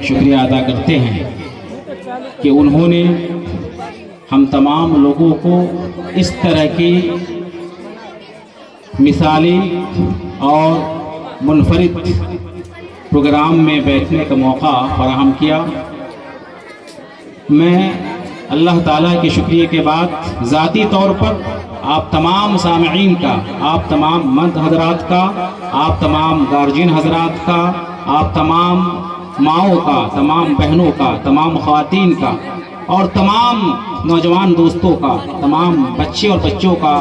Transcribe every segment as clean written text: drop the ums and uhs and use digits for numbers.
शुक्रिया अदा करते हैं कि उन्होंने हम तमाम लोगों को इस तरह की मिसाली और मुनफरिद प्रोग्राम में बैठने का मौका फराहम किया। मैं अल्लाह ताला के शुक्रिया के बाद ज़ाती तौर पर आप तमाम सामईन का, आप तमाम मर्द हजरात का, आप तमाम गार्जियन हजरात का, आप तमाम माओं का, तमाम बहनों का, तमाम ख़वातीन का और तमाम नौजवान दोस्तों का, तमाम बच्चे और बच्चों का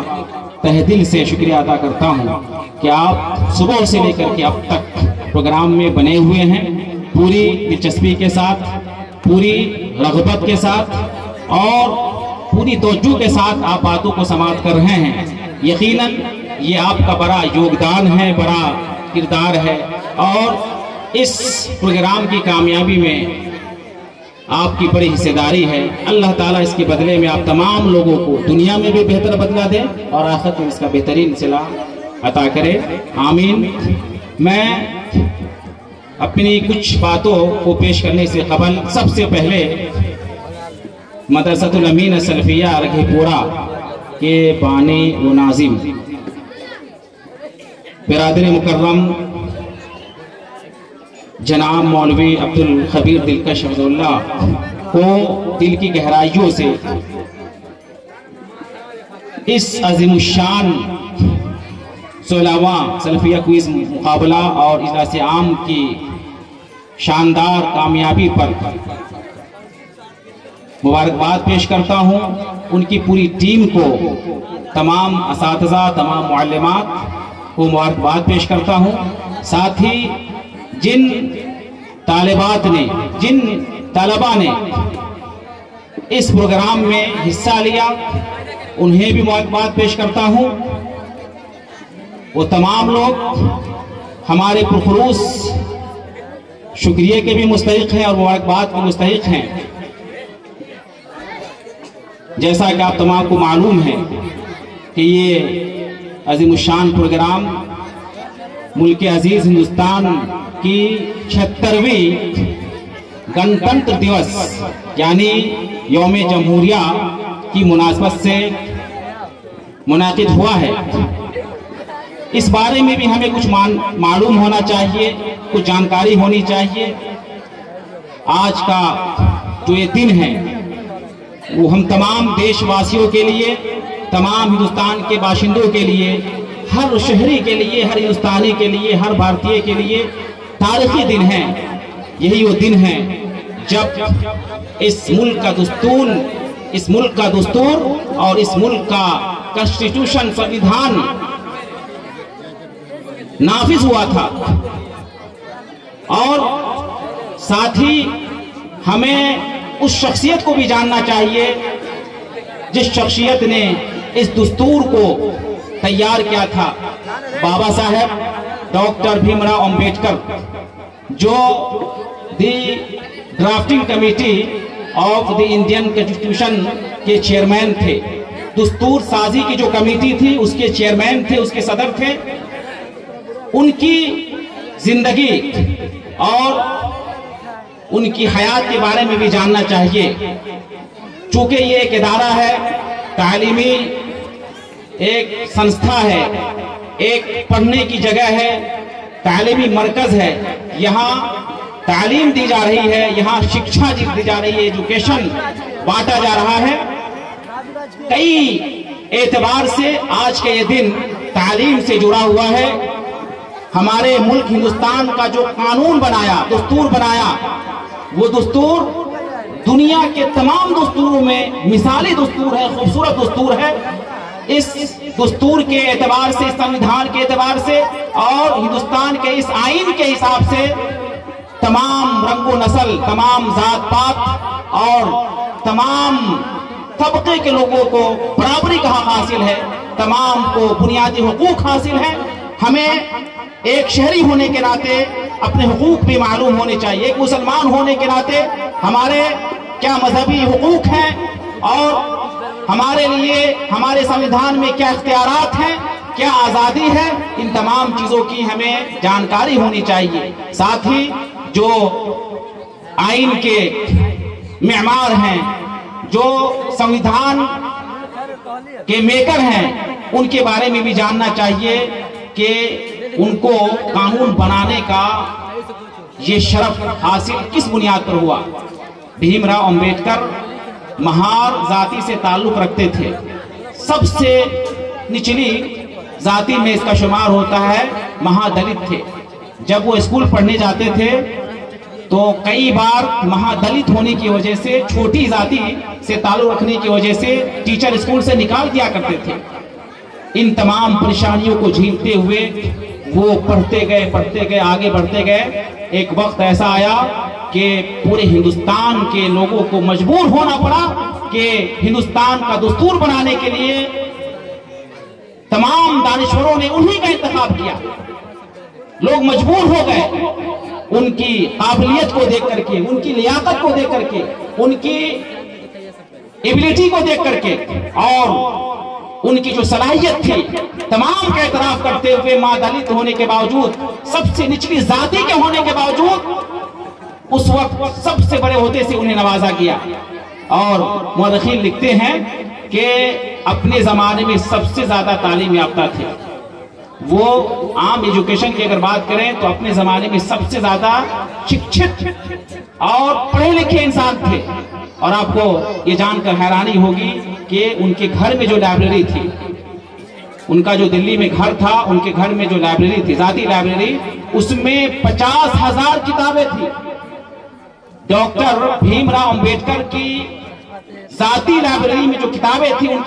तहे दिल से शुक्रिया अदा करता हूँ कि आप सुबह से लेकर के अब तक प्रोग्राम में बने हुए हैं, पूरी दिलचस्पी के साथ, पूरी रग़बत के साथ और पूरी तवज्जो के साथ आप बातों को समाअत कर रहे हैं। यकीनन ये आपका बड़ा योगदान है, बड़ा किरदार है और इस प्रोग्राम की कामयाबी में आपकी बड़ी हिस्सेदारी है। अल्लाह ताला इसके बदले में आप तमाम लोगों को दुनिया में भी बेहतर बदला दे और आखिरत में इसका बेहतरीन सिला अता करे, आमीन। मैं अपनी कुछ बातों को पेश करने से कबल सबसे पहले मदरसतुल अमीन सलफिया रघीपुरा के बानी व नाजिम बिरादर मुकर्रम जनाब मौलवी अब्दुल खबीर दिलकश अब्दुल्ला को दिल की गहराइयों से इस अज़ीमुश्शान 16वां सल्फिया क्विज़ मुकाबला और इजलास आम की शानदार कामयाबी पर मुबारकबाद पेश करता हूँ। उनकी पूरी टीम को, तमाम असातिज़ा, तमाम मुअल्लिमात को मुबारकबाद पेश करता हूँ। साथ ही जिन तालिबात ने, जिन तलबा ने इस प्रोग्राम में हिस्सा लिया, उन्हें भी मुबारकबाद पेश करता हूँ। वो तमाम लोग हमारे पुरखुलूस शुक्रिया के भी मुस्तहिक हैं और मुबारकबाद के मुस्तहिक हैं। जैसा कि आप तमाम को मालूम है कि ये अज़ीमुश्शान प्रोग्राम मुल्क अजीज हिंदुस्तान की 76वीं गणतंत्र दिवस यानी यौम जमहूरिया की मुनासबत से मुनाकिद हुआ है। इस बारे में भी हमें कुछ मालूम होना चाहिए, कुछ जानकारी होनी चाहिए। आज का जो ये दिन है वो हम तमाम देशवासियों के लिए, तमाम हिंदुस्तान के बाशिंदों के लिए, हर शहरी के लिए, हर हिंदुस्तानी के लिए, हर भारतीय के लिए तारीखी दिन है। यही वो दिन है जब इस मुल्क का दस्तूर और इस मुल्क का कॉन्स्टिट्यूशन, संविधान नाफिज हुआ था। और साथ ही हमें उस शख्सियत को भी जानना चाहिए जिस शख्सियत ने इस दस्तूर को तैयार किया था, बाबा साहेब डॉक्टर भीमराव अंबेडकर, जो the drafting committee of the Indian constitution के चेयरमैन थे। दस्तूर साजी की जो कमेटी थी उसके चेयरमैन थे, उसके सदर थे। उनकी जिंदगी और उनकी हयात के बारे में भी जानना चाहिए। चूंकि ये एक इदारा है, तालीमी एक संस्था है, एक पढ़ने की जगह है, तालीमी मरकज है। यहाँ तालीम दी जा रही है, यहाँ शिक्षा दी जा रही है, एजुकेशन बांटा जा रहा है। कई एतबार से आज का ये दिन तालीम से जुड़ा हुआ है। हमारे मुल्क हिंदुस्तान का जो कानून बनाया, दस्तूर बनाया, वो दस्तूर दुनिया के तमाम दस्तूरों में मिसाली दस्तूर है, खूबसूरत दस्तूर है। इस दस्तूर के एतबार से, संविधान के एतबार से और हिंदुस्तान के इस आईन के हिसाब से तमाम रंगो नस्ल, तमाम जात पात और तमाम तबके के लोगों को बराबरी का हक हासिल है, तमाम को बुनियादी हुकूक हासिल है। हमें एक शहरी होने के नाते अपने हुकूक भी मालूम होने चाहिए। एक मुसलमान होने के नाते हमारे क्या मजहबी हुकूक हैं और हमारे लिए हमारे संविधान में क्या इख्तियारात हैं, क्या आज़ादी है, इन तमाम चीज़ों की हमें जानकारी होनी चाहिए। साथ ही जो आइन के मेमार हैं, जो संविधान के मेकर हैं, उनके बारे में भी जानना चाहिए कि उनको कानून बनाने का ये शरफ हासिल किस बुनियाद पर हुआ। भीमराव अंबेडकर महार जाति से ताल्लुक रखते थे, सबसे निचली जाति में इसका शुमार होता है, महादलित थे। जब वो स्कूल पढ़ने जाते थे तो कई बार महादलित होने की वजह से, छोटी जाति से ताल्लुक रखने की वजह से टीचर स्कूल से निकाल दिया करते थे। इन तमाम परेशानियों को झेलते हुए वो पढ़ते गए, आगे बढ़ते गए। एक वक्त ऐसा आया कि पूरे हिंदुस्तान के लोगों को मजबूर होना पड़ा कि हिंदुस्तान का दस्तूर बनाने के लिए तमाम दानिश्वरों ने उन्हीं का इंतखाब किया। लोग मजबूर हो गए उनकी काबिलियत को देख करके, उनकी लियाकत को देख करके, उनकी एबिलिटी को देख करके और उनकी जो सलाहियत थी, तमाम का एतराफ करते हुए मां दलित होने के बावजूद, सबसे निचली जाति के होने के बावजूद उस वक्त सबसे बड़े ओहदे से उन्हें नवाजा गया। और मुअर्रिखीन लिखते हैं कि अपने जमाने में सबसे ज्यादा तालीम याफ्ता थे वो। आम एजुकेशन की अगर बात करें तो अपने जमाने में सबसे ज्यादा शिक्षित और पढ़े लिखे इंसान थे। और आपको ये जानकर हैरानी होगी कि उनके घर में जो लाइब्रेरी थी, उनका जो दिल्ली में घर था, उनके घर में जो लाइब्रेरी थी, जाती लाइब्रेरी, उसमें 50,000 किताबें थी। डॉक्टर भीमराव अंबेडकर की जाती लाइब्रेरी में जो किताबें थी